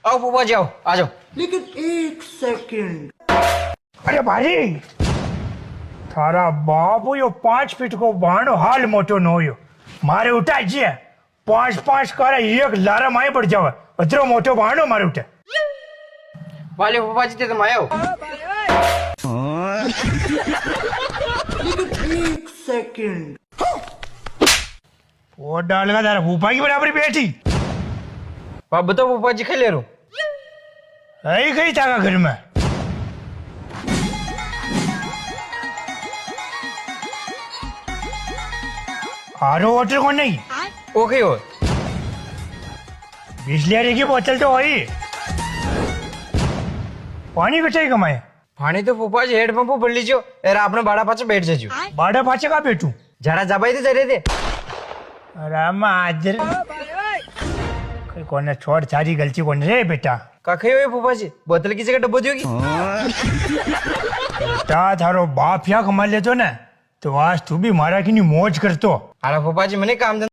आओ फूफा जी आओ आ जाओ। लेकिन एक सेकंड। अरे भाई थारा बाबू यो 5 फीट को बाणो हाल मोटो नो यो मारे उठा जी 5-5 करे एक लारा माए पड़ जावे अतरो मोटो बाणो मारे उठे वाले फूफा जी तुम आए हो। लेकिन एक सेकंड। वो डाल का तारा फूफा की बराबरी बैठी आप बताओ फूफा जी खेले रो आई गई था घर में आरो वाटर को नहीं ओके हो। बिजली की बोतल तो वही पानी कटाई कमाए पानी तो फूफा जी हेड पंप भर लीजियो यार आपने बाड़ा पाछे बैठ जाजो। बाड़ा पाचे का बैठू जरा जबाई थे जरे थे। अरे मादर कोई कोने छोड़ सारी गलती कोने रे बेटा कखे हुए फूफा जी बोतल की जगह डब्बो दियोगी। बेटा थारो बाप या कमा लेतो ना तो आज तू भी मारा की नहीं मौज करतो। अरे फूफा जी मैंने काम